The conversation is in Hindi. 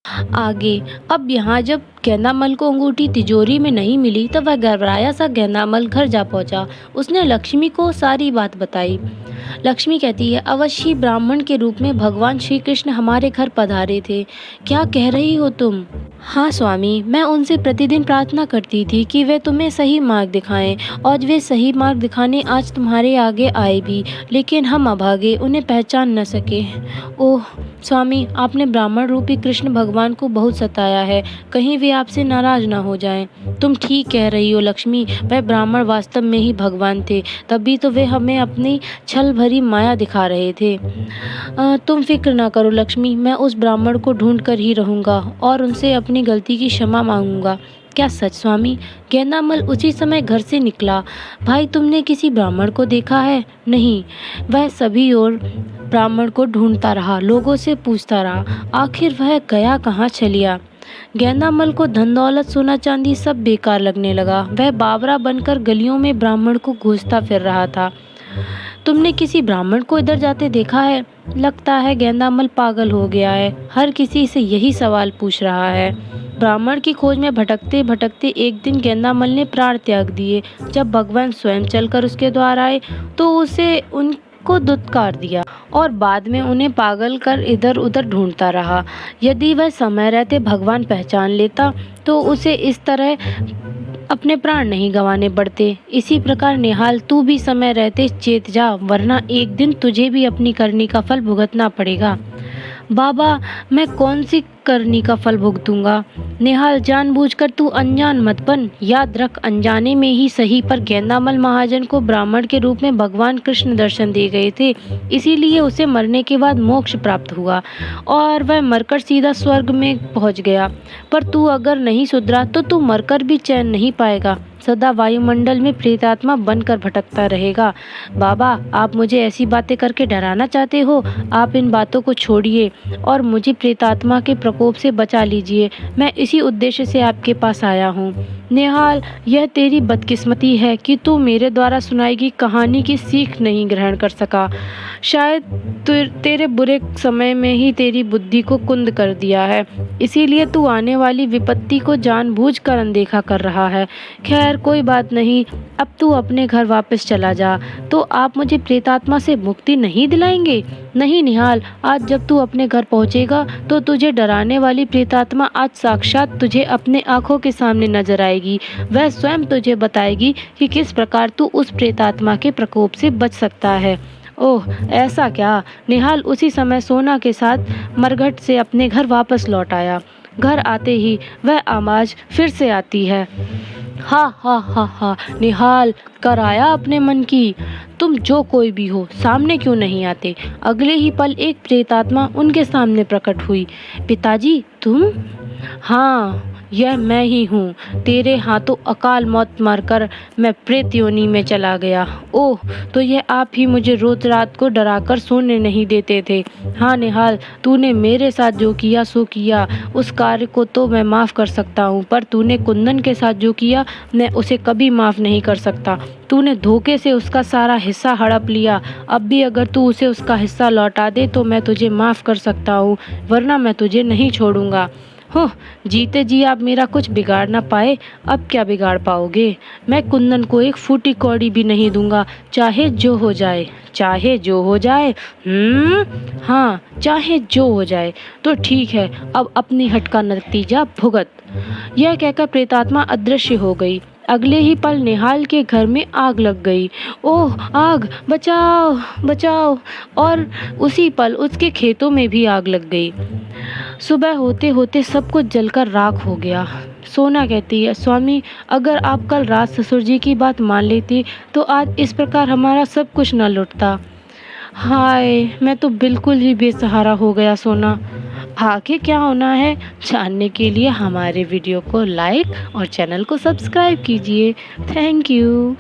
आगे। अब यहाँ जब गेंदामल को अंगूठी तिजोरी में नहीं मिली तब वह घबराया सा गेंदामल घर जा पहुंचा। उसने लक्ष्मी को सारी बात बताई। लक्ष्मी कहती है, अवश्य ब्राह्मण के रूप में भगवान श्री कृष्ण हमारे घर पधारे थे। क्या कह रही हो तुम? हाँ स्वामी, मैं उनसे प्रतिदिन प्रार्थना करती थी कि वे तुम्हें सही मार्ग दिखाएं, और वे सही मार्ग दिखाने आज तुम्हारे आगे आए भी, लेकिन हम अभागे उन्हें पहचान न सके। ओह स्वामी, आपने ब्राह्मण रूपी कृष्ण भगवान को बहुत सताया है, कहीं वे आपसे नाराज ना हो जाएं। तुम ठीक कह रही हो लक्ष्मी, वह ब्राह्मण वास्तव में ही भगवान थे, तभी तो वे हमें अपनी छल भरी माया दिखा रहे थे। तुम फिक्र ना करो लक्ष्मी, मैं उस ब्राह्मण को ढूंढ कर ही रहूंगा और उनसे अपनी गलती की क्षमा मांगूंगा। क्या सच स्वामी? गेंदामल उसी समय घर से निकला। भाई, तुमने किसी ब्राह्मण को देखा है? नहीं। वह सभी ओर ब्राह्मण को ढूंढता रहा, लोगों से पूछता रहा, आखिर वह गया कहाँ चलिया। गेंदामल को धन दौलत सोना चांदी सब बेकार लगने लगा। वह बावरा बनकर गलियों में ब्राह्मण को घूसता फिर रहा था। तुमने किसी ब्राह्मण को इधर जाते देखा है? लगता है गेंदामल पागल हो गया है, हर किसी से यही सवाल पूछ रहा है। ब्राह्मण की खोज में भटकते भटकते एक दिन गेंदामल ने प्राण त्याग दिए। जब भगवान स्वयं चलकर उसके द्वार आए तो उसे उनको दुत्कार दिया और बाद में उन्हें पागल कर इधर उधर ढूंढता रहा। यदि वह समय रहते भगवान पहचान लेता तो उसे इस तरह अपने प्राण नहीं गंवाने पड़ते। इसी प्रकार निहाल, तू भी समय रहते चेत जा, वरना एक दिन तुझे भी अपनी करनी का फल भुगतना पड़ेगा। बाबा, मैं कौन सी करनी का फल भुगतूंगा? निहाल, जानबूझकर तू अनजान मत बन। याद रख, अनजाने में ही सही पर गेंदामल महाजन को ब्राह्मण के रूप में भगवान कृष्ण दर्शन दे गए थे, इसीलिए उसे मरने के बाद मोक्ष प्राप्त हुआ और वह मरकर सीधा स्वर्ग में पहुंच गया। पर तू अगर नहीं सुधरा तो तू मरकर भी चैन नहीं पाएगा, सदा वायुमंडल में प्रेतात्मा बनकर भटकता रहेगा। बाबा, आप मुझे ऐसी बातें करके डराना चाहते हो? आप इन बातों को छोड़िए और मुझे प्रेतात्मा के प्रकोप से बचा लीजिए। मैं इसी उद्देश्य से आपके पास आया हूँ। निहाल, यह तेरी बदकिस्मती है कि तू मेरे द्वारा सुनाई गई कहानी की सीख नहीं ग्रहण कर सका। शायद तेरे बुरे समय में ही तेरी बुद्धि को कुंद कर दिया है, इसीलिए तू आने वाली विपत्ति को जानबूझकर अनदेखा कर रहा है। खैर, कोई बात नहीं, अब तू अपने घर वापस चला जा। तो आप मुझे प्रेतात्मा से मुक्ति नहीं दिलाएंगे? नहीं निहाल, आज जब तू अपने घर पहुंचेगा तो तुझे डराने वाली प्रेतात्मा आज साक्षात तुझे अपने आंखों के सामने नजर आएगी। वह स्वयं तुझे बताएगी कि किस प्रकार तू उस प्रेतात्मा के प्रकोप से बच सकता है। ओह, ऐसा क्या? निहाल उसी समय सोना के साथ मरघट से अपने घर वापस लौट आया। घर आते ही वह आवाज फिर से आती है, हा हा हा हा। निहाल, कर आया अपने मन की? तुम जो कोई भी हो, सामने क्यों नहीं आते? अगले ही पल एक प्रेतात्मा उनके सामने प्रकट हुई। पिताजी, तुम? हाँ, यह मैं ही हूँ। तेरे हाथों अकाल मौत मारकर मैं प्रेत योनि में चला गया। ओह, तो यह आप ही मुझे रोज रात को डराकर सोने नहीं देते थे। हाँ निहाल, तूने मेरे साथ जो किया सो किया, उस कार्य को तो मैं माफ़ कर सकता हूँ, पर तूने कुंदन के साथ जो किया मैं उसे कभी माफ़ नहीं कर सकता। तूने धोखे से उसका सारा हिस्सा हड़प लिया। अब भी अगर तू उसे उसका हिस्सा लौटा दे तो मैं तुझे माफ़ कर सकता हूँ, वरना मैं तुझे नहीं छोड़ूंगा। हो, जीते जी आप मेरा कुछ बिगाड़ ना पाए, अब क्या बिगाड़ पाओगे? मैं कुंदन को एक फूटी कौड़ी भी नहीं दूंगा, चाहे जो हो जाए। चाहे जो हो जाए? हाँ, चाहे जो हो जाए। तो ठीक है, अब अपनी हट का नतीजा भुगत। यह कहकर प्रेतात्मा अदृश्य हो गई। अगले ही पल निहाल के घर में आग लग गई। ओह, आग, बचाओ बचाओ! और उसी पल उसके खेतों में भी आग लग गई। सुबह होते होते सब कुछ जलकर राख हो गया। सोना कहती है, स्वामी, अगर आप कल रात ससुर जी की बात मान लेते तो आज इस प्रकार हमारा सब कुछ न लुटता। हाय, मैं तो बिल्कुल ही बेसहारा हो गया सोना। आगे क्या होना है जानने के लिए हमारे वीडियो को लाइक और चैनल को सब्सक्राइब कीजिए। Thank you.